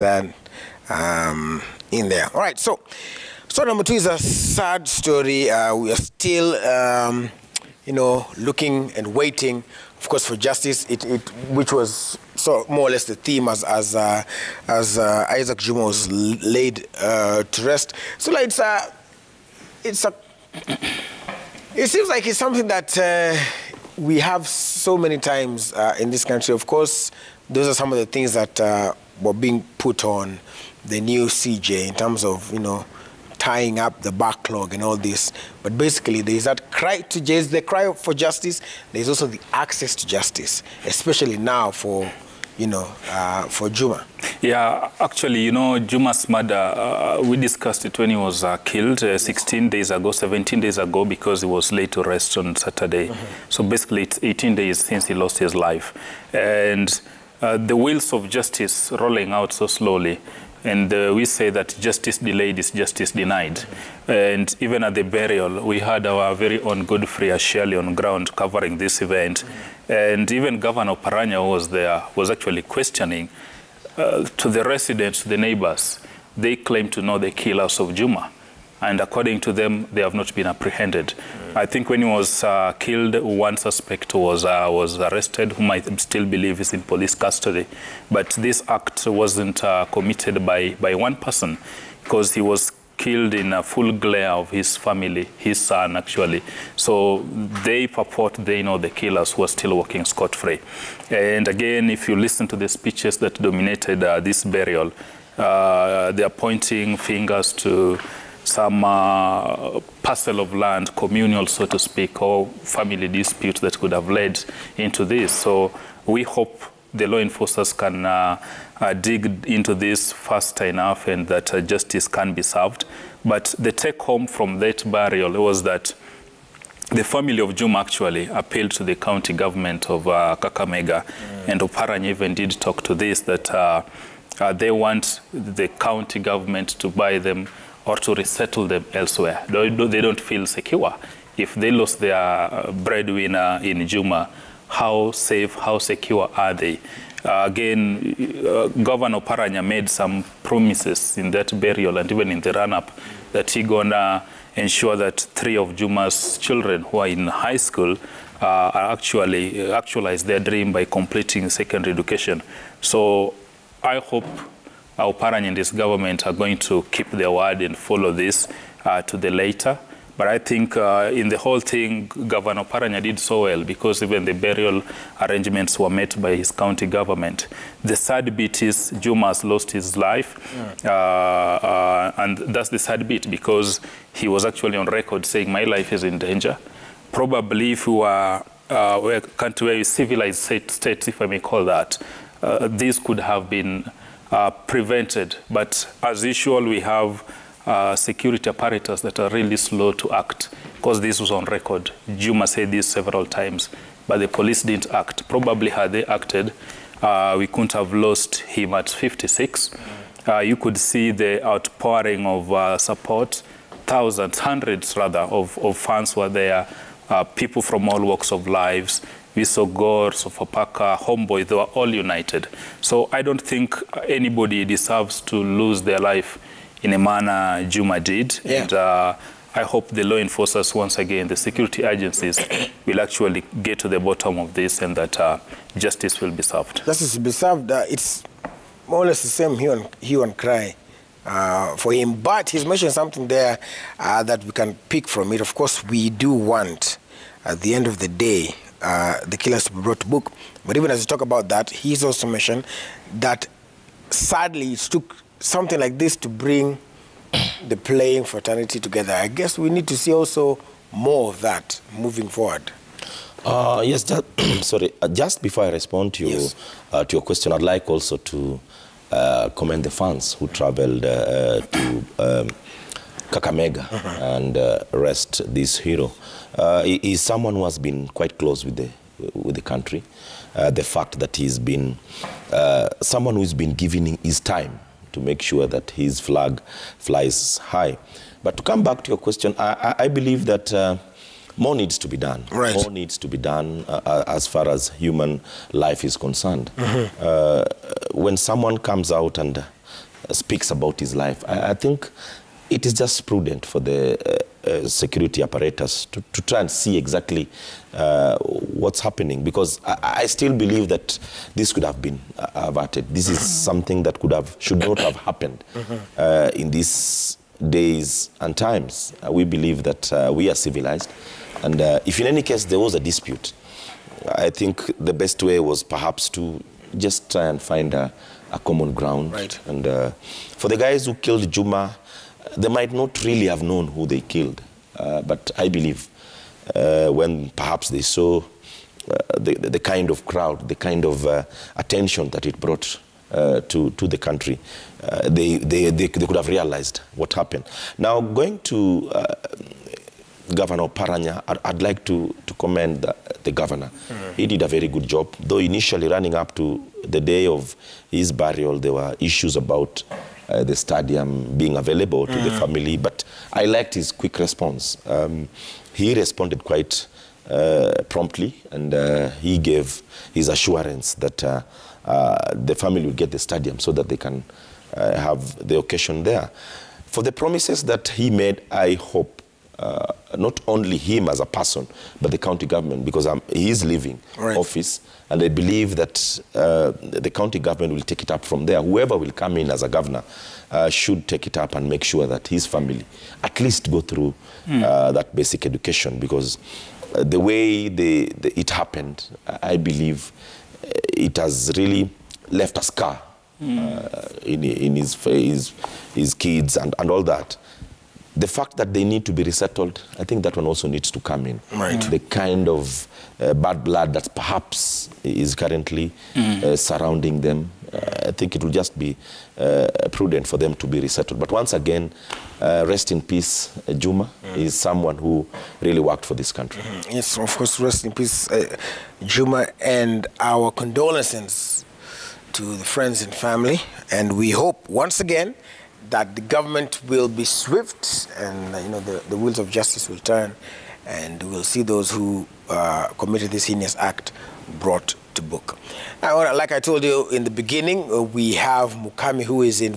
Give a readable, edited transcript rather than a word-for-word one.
that in there. All right, so story number 2 is a sad story. We are still, looking and waiting, of course, for justice. Which was more or less the theme as Isaac Juma was laid to rest. So like, it seems like it's something that we have so many times in this country. Of course, those are some of the things that were being put on the new CJ in terms of, tying up the backlog and all this. But basically, there is that cry to justice, the cry for justice. There's also the access to justice, especially now for Juma. Yeah, actually, Juma's murder, we discussed it when he was killed 17 days ago, because he was laid to rest on Saturday. So basically, it's 18 days since he lost his life. And the wheels of justice rolling out so slowly. And we say that justice delayed is justice denied. And even at the burial, we had our very own Godfrey Asheli on ground covering this event. And even Governor Paranya, who was there, was actually questioning to the residents, the neighbors. They claim to know the killers of Juma. And according to them, they have not been apprehended. I think when he was killed, one suspect was arrested, whom I still believe is in police custody. But this act wasn't committed by one person, because he was killed in a full glare of his family, his son, actually. So they purport they know the killers who are still walking scot-free. And again, if you listen to the speeches that dominated this burial, they are pointing fingers to some parcel of land, communal, so to speak, or family dispute that could have led into this. So we hope the law enforcers can dig into this fast enough and that justice can be served. But the take home from that burial was that the family of Juma actually appealed to the county government of Kakamega, and Oparanya even did talk to this, that they want the county government to buy them or to resettle them elsewhere. They don't feel secure. If they lost their breadwinner in Juma, how safe, how secure are they? Again, Governor Paranya made some promises in that burial and even in the run-up that he's gonna ensure that 3 of Juma's children who are in high school are actually actualize their dream by completing secondary education. So I hope our Paranya and his government are going to keep their word and follow this to the later. But I think in the whole thing, Governor Paranya did so well, because even the burial arrangements were met by his county government. The sad bit is Juma has lost his life, and that's the sad bit, because he was actually on record saying, my life is in danger. Probably if we were a country where civilized states, if I may call that, this could have been prevented. But as usual, we have security apparatus that are really slow to act, because this was on record. Juma said this several times, but the police didn't act. Probably had they acted, we couldn't have lost him at 56. You could see the outpouring of support. Thousands, hundreds rather, of fans were there, people from all walks of lives. We saw Gore, Sofapaka, Homeboy, they were all united. So I don't think anybody deserves to lose their life in a manner Juma did. Yeah. And I hope the law enforcers, once again, the security agencies, will actually get to the bottom of this, and that justice will be served. Justice will be served. It's more or less the same hue and cry for him. But he's mentioned something there that we can pick from it. Of course, we do want, at the end of the day, the killers to be brought to book. But even as we talk about that, he's also mentioned that sadly it took something like this to bring the playing fraternity together. I guess we need to see also more of that moving forward. Yes, sorry. Just before I respond to your question, I'd like also to commend the fans who traveled to Kakamega and rest this hero. He is someone who has been quite close with the country. The fact that he's been someone who's been giving his time to make sure that his flag flies high. But to come back to your question, I believe that more needs to be done. Right. More needs to be done as far as human life is concerned. When someone comes out and speaks about his life. I think it is just prudent for the security apparatus to try and see exactly what's happening, because I still believe that this could have been averted. This is something that should not have happened in these days and times. We believe that we are civilized, and if in any case there was a dispute, I think the best way was perhaps to just try and find a common ground. Right. And for the guys who killed Juma, they might not really have known who they killed, but I believe when perhaps they saw the kind of crowd, the kind of attention that it brought to the country, they could have realized what happened. Now, going to Governor Paranya, I'd like to commend the governor. He did a very good job, though initially running up to the day of his burial, there were issues about the stadium being available to the family, but I liked his quick response. He responded quite promptly, and he gave his assurance that the family will get the stadium so that they can have the occasion there. For the promises that he made, I hope not only him as a person, but the county government, because he is leaving office, and I believe that the county government will take it up from there. Whoever will come in as a governor should take it up and make sure that his family at least go through that basic education, because the way it happened, I believe it has really left a scar in his kids and all that. The fact that they need to be resettled, I think that one also needs to come in. Right. The kind of bad blood that perhaps is currently surrounding them, I think it will just be prudent for them to be resettled. But once again, rest in peace, Juma is someone who really worked for this country. Yes, of course, rest in peace, Juma, and our condolences to the friends and family. And we hope, once again, that the government will be swift, and the wheels of justice will turn, and we'll see those who committed this heinous act brought to book. Now, like I told you in the beginning, we have Mukami, who is in